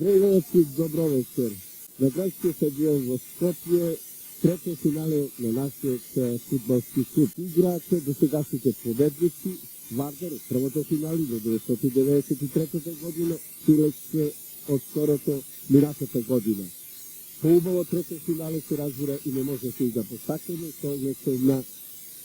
Здравейте, добро вечер. На градския стадион в Скопие, трето финале на нашия футболски клуб. Играят до сегашните победници Вардар от първото финали до 1993 година, Силекс от второто миналата година. Хубаво трето финале се разбира и не може да се започакаме с оглед на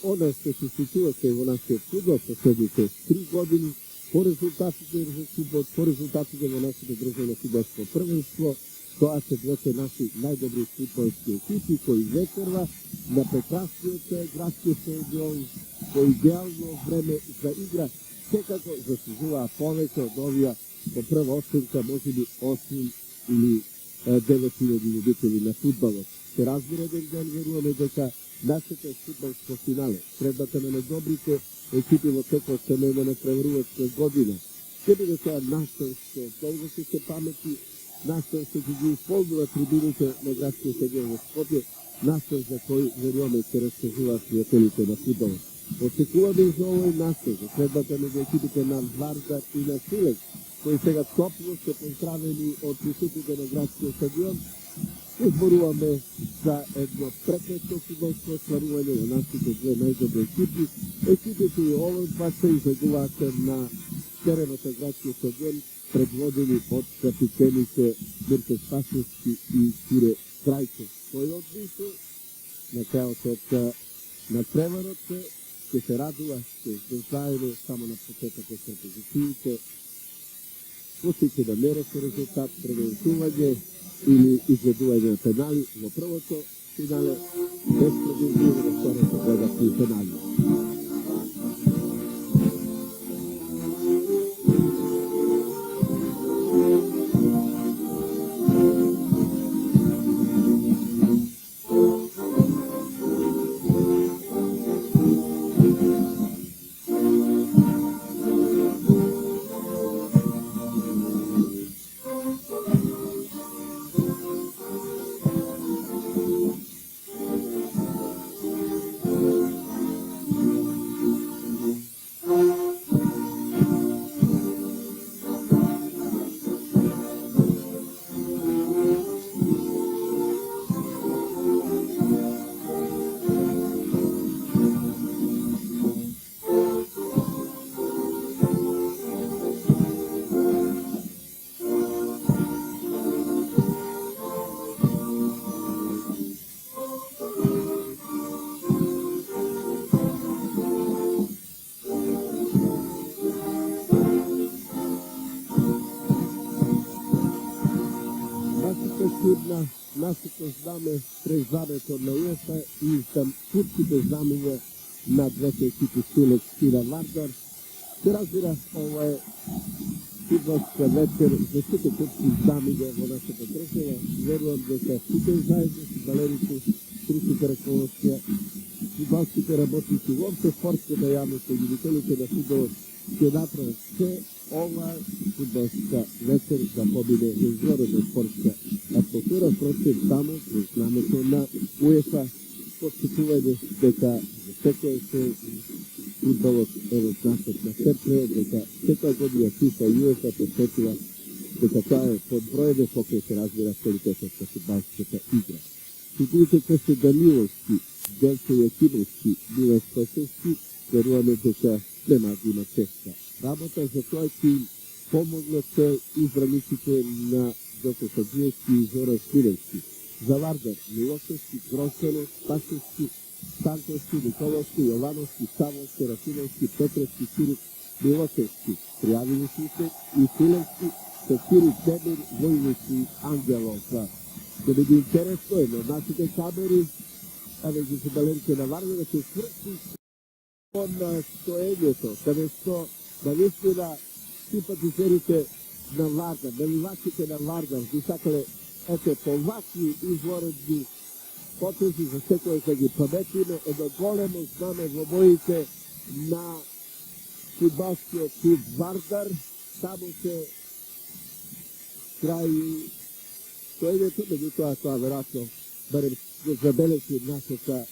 оно ще се случило во нашия футбол последните 3 години по резултатите на футбол, по резултатите на нашето државно фудбалско првенство. Тоа се двете наши најдобри футболски екипи кои вечерва на прекрасниот градски стадион по идеално време за игра секако заслужуваа повеќе од овие по прва оценка можеби 8 или 9.000 любители на футболот. Се разбира еден ден веруваме дека нашето футболско финале, средбата на најдобрите екипи во текот семејна на преврувачка година, ќе биде тоа настан што долго ќе се памети, настан што ќе ги исполнува трибуните на градскиот стадион во Скопје, настан за кој веруваме ќе раскажуваат пријателите на футболот. Очекуваме за овој настан за средбата меѓу екипите на Вардар и на Силекс, кои сега топло се поздравени од присутните на градскиот стадион. Изборуваме за едно прекрасно фудбалско остварување на нашите две најдобри екипи. Екипите и овој пат се излегуваат на теренот на градскиот стадион, предводени од капитените Мирче Спасовски и Кире Крајчев. Кој одбише на крајот на преварот ќе се радува, ќе заедно само на почетокот со позициите. Пустите да мерат резултат, превентување или изведување на пенали во првото финале, без продолжување во второто гледати пенали. Нашето знаме през знамето на УЕФА и към турските знамења на двете екипи Силекс и на Вардар. Се разбира, ова е фудбалска вечер за сите турски знамења во нашата држава. Верувам дека сите заедно с балерите, турските раководства, фудбалските работници, уопšte спортската јавност и ljubителите на фудбалот ќе направат се ова фудбалска вечер да победе изворена спортска атмосфера, впрочем само во знамето на УЕФА, подчитување дека секој се фудбалот е во знакот на Серпре, дека секоја година ФИФА и УЕФА подчитува дека тоа е подбројено покрај се разбира квалитетот на фудбалската игра. Сите Крсте Даниловски, Делчо Јакимовски, Милан Спасовски, веруваме дека нема да има честа работа, за тоа ќе им помогнат избраниците на Делчо Саджиевски и Зоран Смиревски. За Вардар Милошевски, Гросенов, Спасовски, Станковски, Николовски, Јовановски, Савовски, Рафиновски, Петревски, Сирик, Милошевски, пријавили се и Силевски, Сакири, Демир, Војнич и Ангелов. Ќе биде интересно е на нашите камери, меѓу фудбалерите на Вардар да се сврши на стоењето, каде што навистина симпатизерите на Вардар, наливачите на Вардар, би сакале ете по вакви изворедни потези за секој да ги паметиме, едно големо знаме во боите на фудбалскиот клуб Вардар, само се крај стоењето, меѓутоа тоа веројатно барем забележи нашата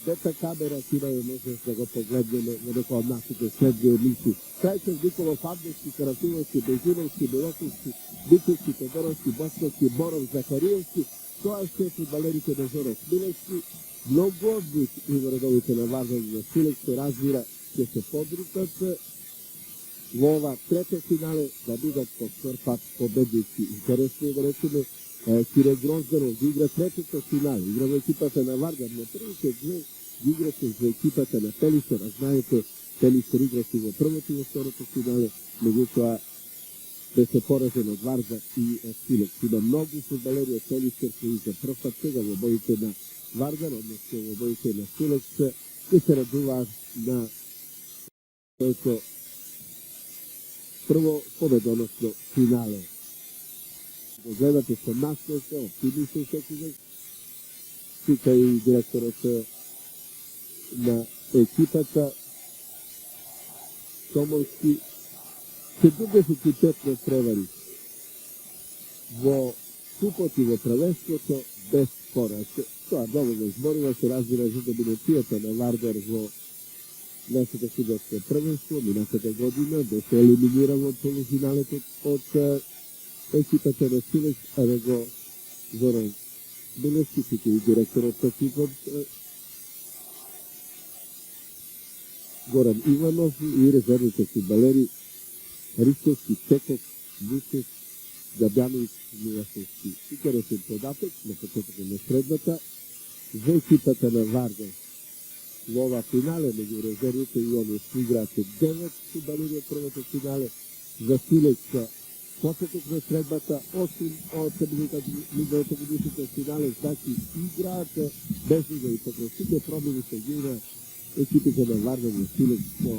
Beta камера имаме можност да го погледнеме на некои од нашите следни емисии. Крајчев, Николов, Фабдовски, Каратиловски, Бежиновски, Белоковски, Битовски, Тодоровски, Босковски, Боров, Захариевски, тоа се фудбалерите на Зоро Смилевски. Многу од нив и вредовите на Вардар на Силек се разбира ќе се подрутат во ова трето финале да бидат повторпат победници. Интересно е да речеме Кире Грозданов да игра третото финале. Игра во екипата на Вардар, но првите две играте за екипата на Пелисер, а знаете, Пелисер играте во првото и во второто финале, меѓутоа беше поразен од Вардар и од Силек. Има многу фудбалери од Пелисер кои за прв пат сега во боите на Вардар, односно во боите на Силек, и се радуваат на тојко прво победоносно финале. Го гледате со насмеха, оптимистен секој, тука и директорот на екипата Сомовски, 75 превари во супот и во првенството без пораз. Тоа доволно зборува, се разбира за доминацијата на Вардар во нашето фудбалско првенство. Минатата година беше елиминиран во полуфиналето од екипата на Силек, а да го Зоран Белевски, и директорот на екипот Горан Иванов и резервните фудбалери Рисковски, Цеков, Вучев, Габјановиќ, Милашовски. Интересен податок на почетокот на средбата за екипата на Вардар. Во ова финале меѓу резервите и оние играат 9 фудбалери од првото финале. За Силек почеток на средбата 8 од миналото годишното финале, значи играат без лига и покрај сите промени се ги има екипите на Вардар на Силек со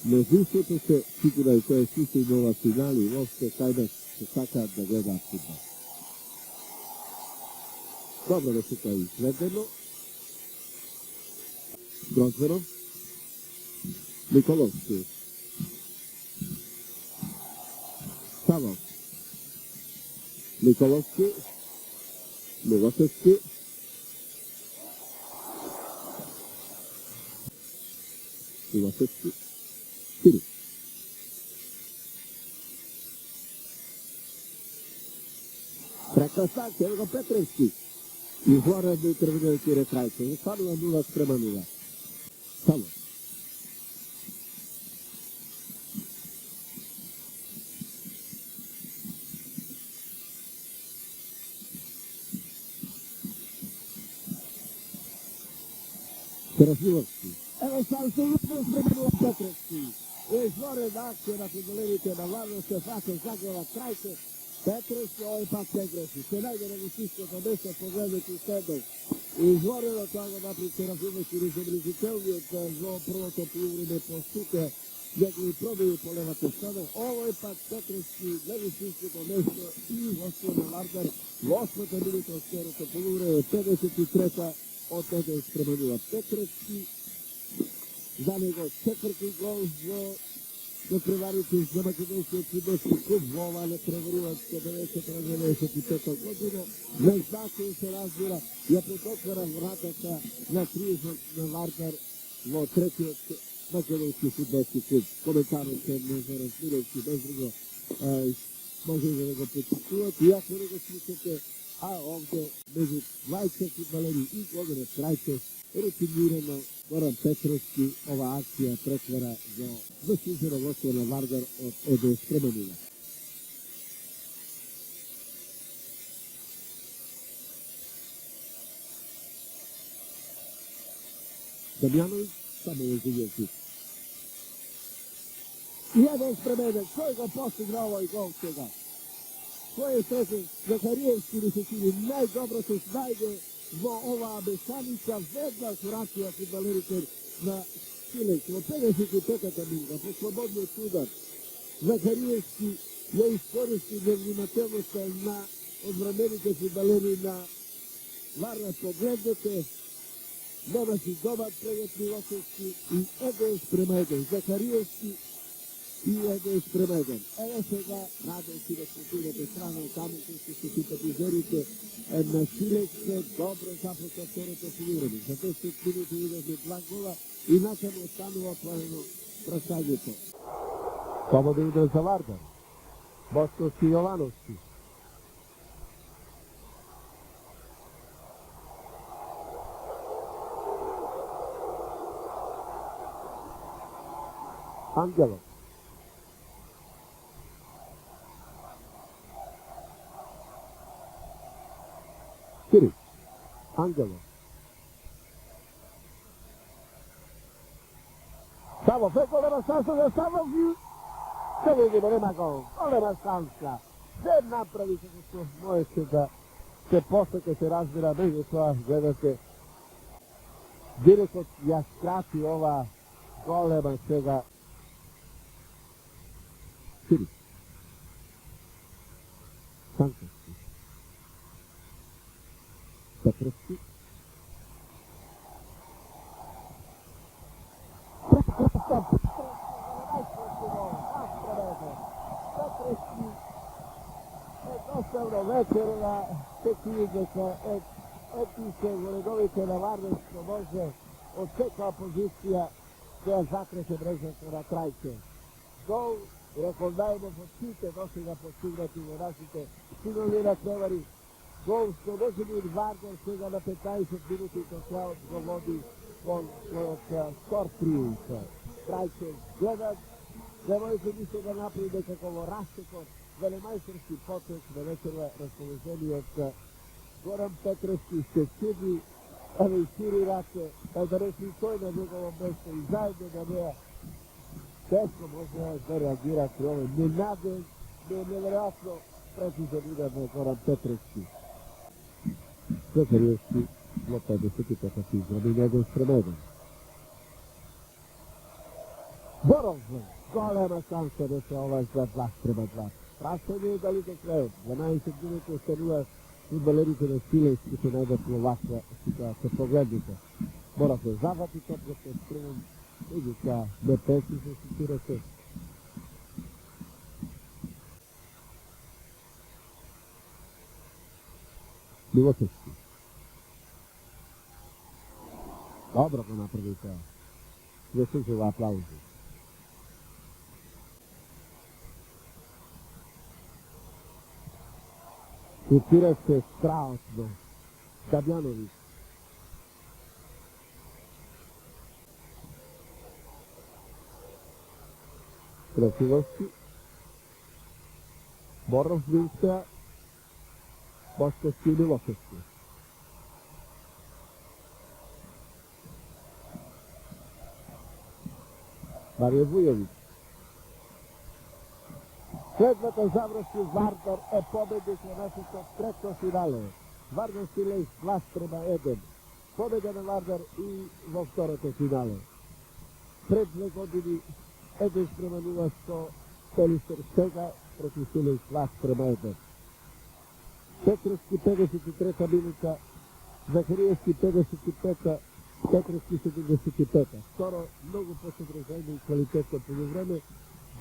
мнозинството се сигурно и тоа слуша и нова финали и въобще кај се сакаат да гледаат фудбал. Добро да се тоа изгледано. Грозданов, Николовски, Савов, Николовски, Милошевски, Милошевски, Сири. Прекрасан, Келго Петревски. Изворено интервенирајќи Рекрајче. Станува 0:0. Само. Терафиловски. Ево сам се упно спременува Петревски. Изворена акција на фудбалерите на Вардар се фаќа заграва Крајче. Петревски овој пат се греши. Се најде на високото место, погледнете и седнал. Изворено тоа го направи Терафиловски незабележителниот во првото полувреме по сука негови пробиви по левата страна. Овој пат Петревски на високото место и гостува на Вардар во 8-та минута од второто полувреме, 53-та од еден спременува Петревски. За него четврти гол во преварите за македонскиот фудбалски клуб во ова не преваруваат 95 година. Најзначајно се разбира ја пототвара вратата на триумфот на Вардар во третиот македонски фудбалски клуб. Коментарот е на Зоран Смилевски, без друго може да го почитуват. И ако не го слушате, а овде меѓу 20 фудбалери и Годинот Крајчев, рутинирано Горан Петревски ова акција претвара во заслужено водство на Вардар од еден спременува. Дамјановиќ само во зигјавки. И еден спременен, кој го постигна овој гол сега? Кој е сресен? Захариевски ми се чини најдобро се снајде во оваа мешаница, веднаш вратија фудбалерите на Силек во 55-та минута по слободниот удар. Захариевски ја искористи невнимателноста на одбранените фудбалери на Вардар. Погледнете, немаше добар преглед Милошевски и еден спрема еден. Захариевски и 1:1. Ево сега Радој си да културната страна, таму кои се симпатизерите на Шилексе, добро започна второто финиране. За 10 минути видовме 2 гола и накамо останува отворено прашањето. Слободен удар за Вардар. Босковски и Јовановски. Ангелов. Кирич. Ангелов. Савов е голема шанса за Савов и се видиме, нема гол. Голема шанса. Се направи како можеше да се посека, се разбира, меѓу тоа гледате директот ја скрати ова голема сега. Кирич. Санковски. Петровски. Петровски едноставно вечерва се киједека етише во редовите на Вардар што може од секоја позиција да ја закреше мрежата на трајке. Гол рекордајмо во сите досега постигнати во нашите финални надпревари. Гол што може би Вардар сега на 15 минути до крајот го води кон својот скор триумф. Трајке гледат, девојка мисле да направи некако во растекот велемајсторски потек на вечерва расположениот Горан Петровски се чуди, еве и шири раце, да речи тој на негово место и заедно на неа. Тешко може да реагира при овој ненаден, неверојатно прецизен удар на Горан Петровски. Петровски во 55-та израби негов стремеден. Боров, голема шанса да се ова за 2:2. Прашање е дали до крајот. 12 минути останува фудбалерите на Шиленски се најдат во ваква ситуација. Погледнете. Боров е завати топката од првом. Меѓутоа, не песи се ситуирате. Милосевски. Добро го направи тоа. Заслужува аплаузи. Шутира се страшно. Дамјановиќ. Красивовски. Боров Винстра. Босковски и Милосевски. Марио Вујовиќ. Следната заврши Вардар е победник на нашето трето финале. Вардар Силејс 2:1. Победа на Вардар и во второто финале. Пред 2 години 1:0 со Пелистер, сега против Силејс 2:1. Петровски 53-та минута, Захариевски 55-та, Петровски 75-та. Второ, многу посодржајно и квалитетно полувреме.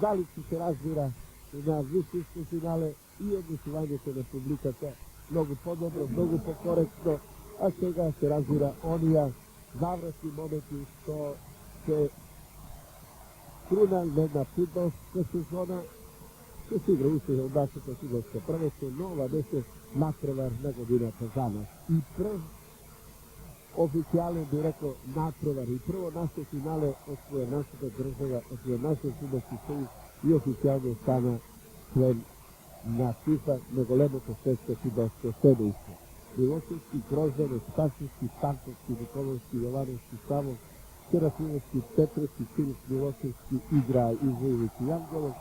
Залици се разбира на висшисто финале и однесувањето на публиката многу подобро, многу покоректно, а сега се разбира онија завршни моменти што се крунале на фудбалска сезона, што се игра уште од нашето фудбалско првенство, но ова беше натпревар на годината за нас. И прв официјален би рекол натпревар и прво наше финале од која нашата држава, од која нашиот фудбалски сојуз и официјално стана член на ФИФА на големото светско фудбалско семејство. Милосевски, Грозданов, Сташевски, Станковски, Николовски, Јовановски, Савов, Серафимовски, Петровски, Кирич, Милосевски играа и Војовиќ и Ангелов.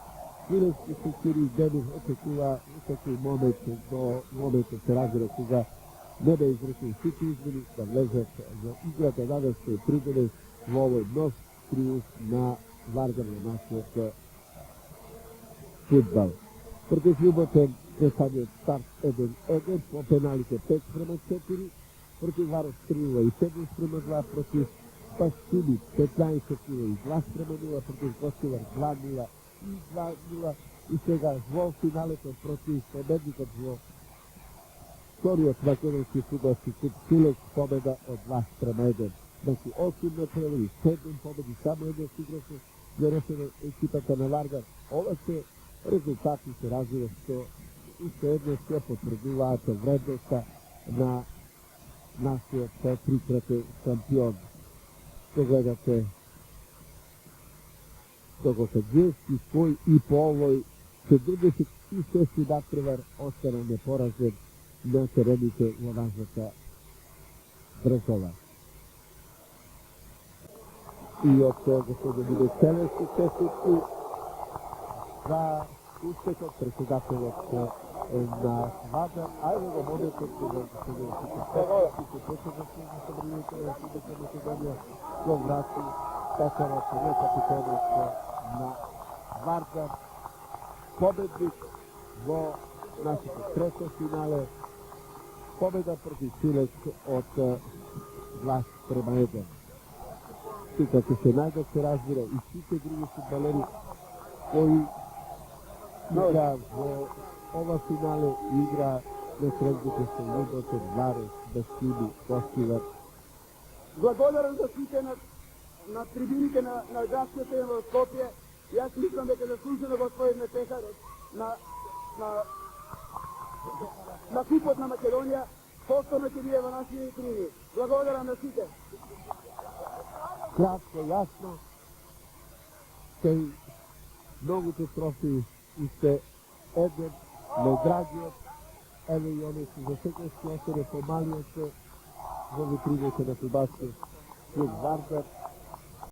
Шиленски се Кири Денов очекува секој момент до моментот се разбира кога не да изврши сите измени, да влезат во играта, да се придели во овој нов триумф на Вардар на нашиот фудбал. Против Љуботен пресадниот старт 1:1, по пеналите 5:4, против Варос 3:7, против Пашкини 15:2, против Костивар 2:0, и 2-0 и сега во финалето против победникот во вториот македонски фудбалски клуб Силек победа од 2-1. Значи 8 направи, 7 победи, само едно играше нерешено екипата на Вардар. Ова се резултати се разбира што уште едно се потврдуваат вредноста на нашиот трикратен шампион. Што гледате Догофеđevski свој и по овој 76 надпревар остана непоражен на терените во нашата држава. И од господин Милоселевски честитки за успехот председателот на Вардар, ајде го моментот кога се почнат на собранието на Република Македонија го врати Петарот, не капитанот на Вардар, победник во нашето трето финале, победа против Силек од 2-1. Тука ќе се најдат, се разбира, и сите други фудбалери кои игра во ова финале, игра на средбите со Луботен, Варес, Баскини, Костивар. Благодарам за сите на трибините на градскиот терен во Скопје. Јас мислам дека заслужено господин Пехар на купот на Македонија повторно ќе биде во нашите витрини. Благодарам на сите. Кратко, јасно, кај многуте трофи уште еден најдрагиот, еве и оне се за секој што остане помалиот во витрините на фудбалскиот клуб Вардар.